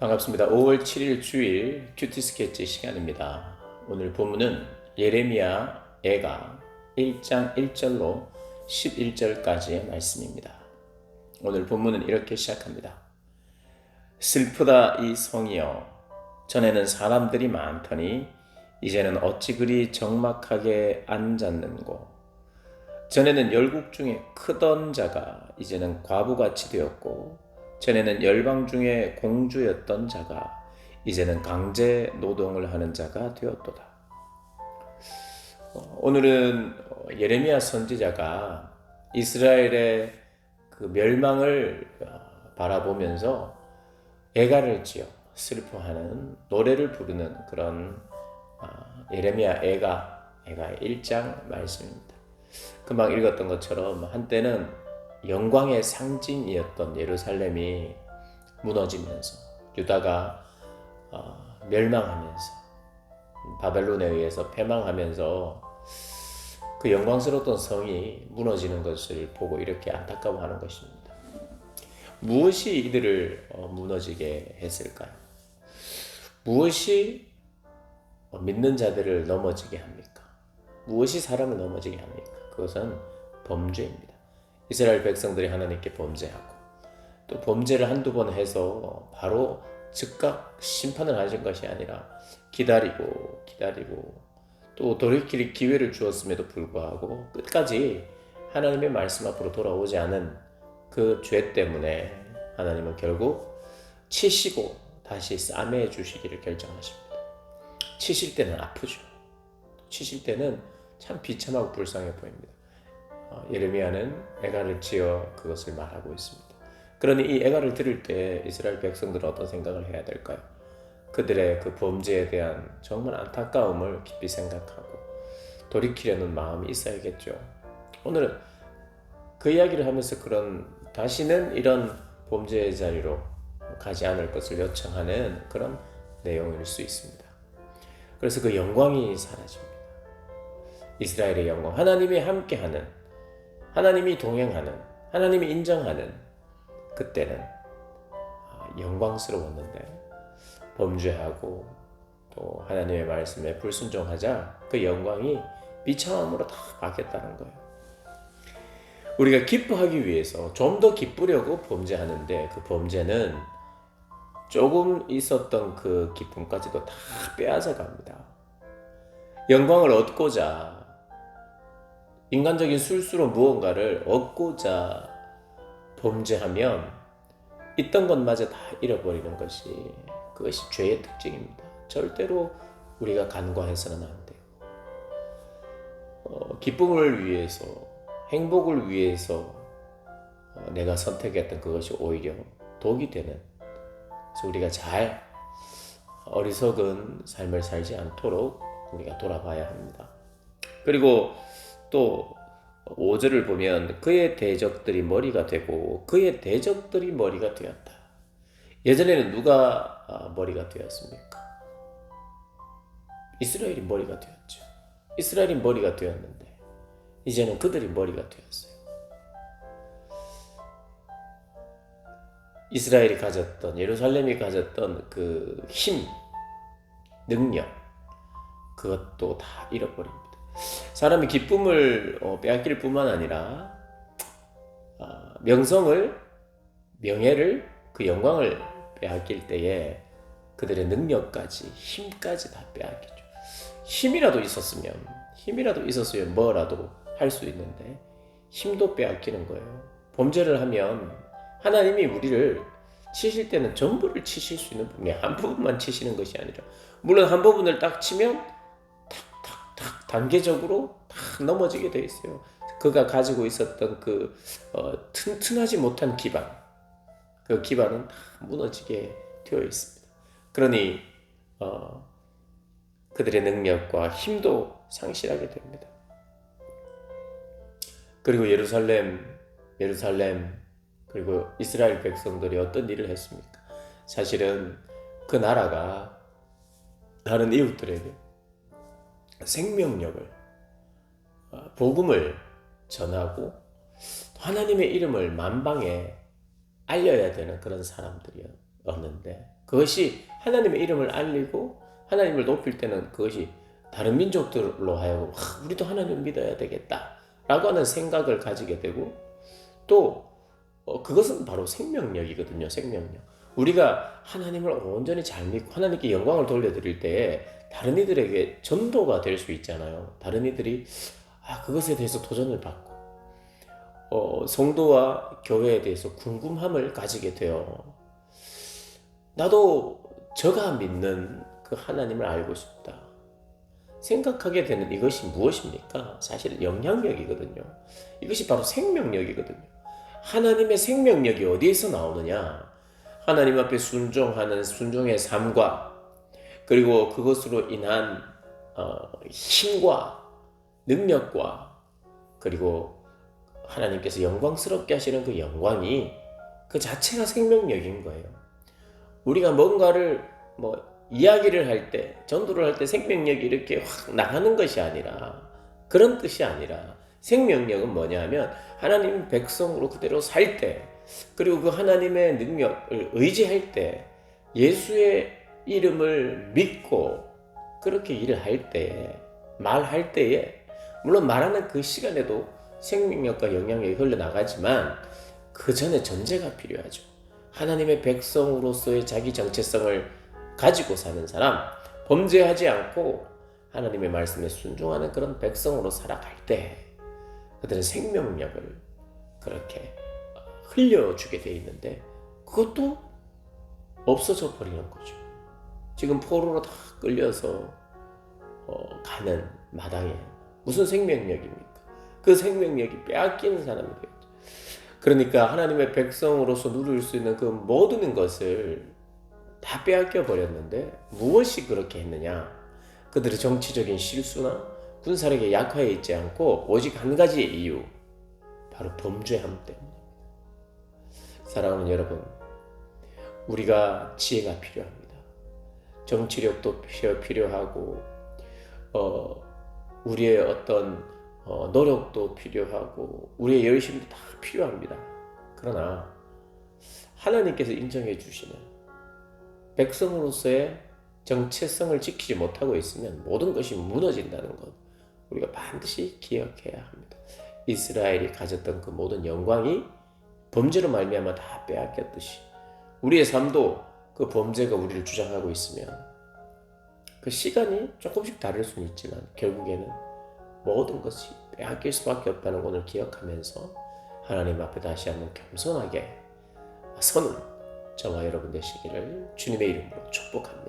반갑습니다. 5월 7일 주일 큐티 스케치 시간입니다. 오늘 본문은 예레미야 애가 1장 1절로 11절까지의 말씀입니다. 오늘 본문은 이렇게 시작합니다. 슬프다 이 성이여, 전에는 사람들이 많더니 이제는 어찌 그리 적막하게 앉았는고. 전에는 열국 중에 크던 자가 이제는 과부같이 되었고, 전에는 열방 중에 공주였던 자가 이제는 강제 노동을 하는 자가 되었도다. 오늘은 예레미야 선지자가 이스라엘의 그 멸망을 바라보면서 애가를 지어 슬퍼하는 노래를 부르는 그런 예레미야 애가 1장 말씀입니다. 금방 읽었던 것처럼 한때는 영광의 상징이었던 예루살렘이 무너지면서 유다가 멸망하면서 바벨론에 의해서 패망하면서 그 영광스러웠던 성이 무너지는 것을 보고 이렇게 안타까워하는 것입니다. 무엇이 이들을 무너지게 했을까요? 무엇이 믿는 자들을 넘어지게 합니까? 무엇이 사람을 넘어지게 합니까? 그것은 범죄입니다. 이스라엘 백성들이 하나님께 범죄하고 또 범죄를 한두 번 해서 바로 즉각 심판을 하신 것이 아니라 기다리고 또 돌이킬 기회를 주었음에도 불구하고 끝까지 하나님의 말씀 앞으로 돌아오지 않은 그 죄 때문에 하나님은 결국 치시고 다시 싸매 주시기를 결정하십니다. 치실 때는 아프죠. 치실 때는 참 비참하고 불쌍해 보입니다. 예레미야는 애가를 지어 그것을 말하고 있습니다. 그러니 이 애가를 들을 때 이스라엘 백성들은 어떤 생각을 해야 될까요? 그들의 그 범죄에 대한 정말 안타까움을 깊이 생각하고 돌이키려는 마음이 있어야겠죠. 오늘은 그 이야기를 하면서 다시는 이런 범죄의 자리로 가지 않을 것을 요청하는 그런 내용일 수 있습니다. 그래서 그 영광이 사라집니다. 이스라엘의 영광, 하나님이 함께하는, 하나님이 동행하는, 하나님이 인정하는 그때는 영광스러웠는데 범죄하고 또 하나님의 말씀에 불순종하자 그 영광이 비참함으로 다 바뀌었다는 거예요. 우리가 기뻐하기 위해서 좀 더 기쁘려고 범죄하는데 그 범죄는 조금 있었던 그 기쁨까지도 다 빼앗아 갑니다. 영광을 얻고자, 인간적인 술수로 무언가를 얻고자 범죄하면 있던 것마저 다 잃어버리는 그것이 죄의 특징입니다. 절대로 우리가 간과해서는 안 돼요. 기쁨을 위해서, 행복을 위해서 내가 선택했던 그것이 오히려 독이 되는, 그래서 우리가 잘 어리석은 삶을 살지 않도록 우리가 돌아봐야 합니다. 그리고 또 5절을 보면 그의 대적들이 머리가 되고 그의 대적들이 머리가 되었다. 예전에는 누가 머리가 되었습니까? 이스라엘이 머리가 되었죠. 이스라엘이 머리가 되었는데 이제는 그들이 머리가 되었어요. 이스라엘이 가졌던, 예루살렘이 가졌던 그 힘, 능력, 그것도 다 잃어버립니다. 사람이 기쁨을 빼앗길 뿐만 아니라 명성을, 명예를, 그 영광을 빼앗길 때에 그들의 능력까지, 힘까지 다 빼앗기죠. 힘이라도 있었으면 뭐라도 할 수 있는데 힘도 빼앗기는 거예요. 범죄를 하면 하나님이 우리를 치실 때는 전부를 치실 수 있는 분이 한 부분만 치시는 것이 아니라, 물론 한 부분을 딱 치면 단계적으로 다 넘어지게 돼 있어요. 그가 가지고 있었던 그 튼튼하지 못한 기반, 그 기반은 다 무너지게 되어 있습니다. 그러니 그들의 능력과 힘도 상실하게 됩니다. 그리고 예루살렘 그리고 이스라엘 백성들이 어떤 일을 했습니까? 사실은 그 나라가 다른 이웃들에게 생명력을, 복음을 전하고 하나님의 이름을 만방에 알려야 되는 그런 사람들이에요. 얻는데, 그것이 하나님의 이름을 알리고 하나님을 높일 때는 그것이 다른 민족들로 하여금 우리도 하나님을 믿어야 되겠다 라고 하는 생각을 가지게 되고, 또 그것은 바로 생명력이거든요. 생명력. 우리가 하나님을 온전히 잘 믿고 하나님께 영광을 돌려드릴 때 다른 이들에게 전도가 될 수 있잖아요. 다른 이들이 그것에 대해서 도전을 받고 성도와 교회에 대해서 궁금함을 가지게 돼요. 나도 저가 믿는 그 하나님을 알고 싶다 생각하게 되는 이것이 무엇입니까? 사실 영향력이거든요. 이것이 바로 생명력이거든요. 하나님의 생명력이 어디에서 나오느냐? 하나님 앞에 순종하는 순종의 삶과, 그리고 그것으로 인한 힘과 능력과, 그리고 하나님께서 영광스럽게 하시는 그 영광이 그 자체가 생명력인 거예요. 우리가 뭔가를 이야기를 할 때, 전도를 할 때 생명력이 이렇게 확 나가는 것이 아니라, 그런 뜻이 아니라, 생명력은 뭐냐 하면 하나님 백성으로 그대로 살 때, 그리고 그 하나님의 능력을 의지할 때, 예수의 이름을 믿고 그렇게 일을 할 때에, 말할 때에, 물론 말하는 그 시간에도 생명력과 영향력이 흘러나가지만 그 전에 전제가 필요하죠. 하나님의 백성으로서의 자기 정체성을 가지고 사는 사람, 범죄하지 않고 하나님의 말씀에 순종하는 그런 백성으로 살아갈 때 그들은 생명력을 그렇게 흘려주게 돼 있는데, 그것도 없어져 버리는 거죠. 지금 포로로 다 끌려서 가는 마당에 무슨 생명력입니까? 그 생명력이 빼앗기는 사람이 되었죠. 그러니까 하나님의 백성으로서 누릴 수 있는 그 모든 것을 다 빼앗겨 버렸는데, 무엇이 그렇게 했느냐? 그들의 정치적인 실수나 군사력에 약화해 있지 않고 오직 한 가지의 이유, 바로 범죄함 때문에. 사랑하는 여러분, 우리가 지혜가 필요합니다. 정치력도 필요하고 우리의 어떤 노력도 필요하고 우리의 열심도 다 필요합니다. 그러나 하나님께서 인정해 주시는 백성으로서의 정체성을 지키지 못하고 있으면 모든 것이 무너진다는 것, 우리가 반드시 기억해야 합니다. 이스라엘이 가졌던 그 모든 영광이 범죄로 말미암아 다 빼앗겼듯이 우리의 삶도 그 범죄가 우리를 주장하고 있으면, 그 시간이 조금씩 다를 수는 있지만 결국에는 모든 것이 빼앗길 수밖에 없다는 것을 기억하면서 하나님 앞에 다시 한번 겸손하게 서는 저와 여러분 되시기를 주님의 이름으로 축복합니다.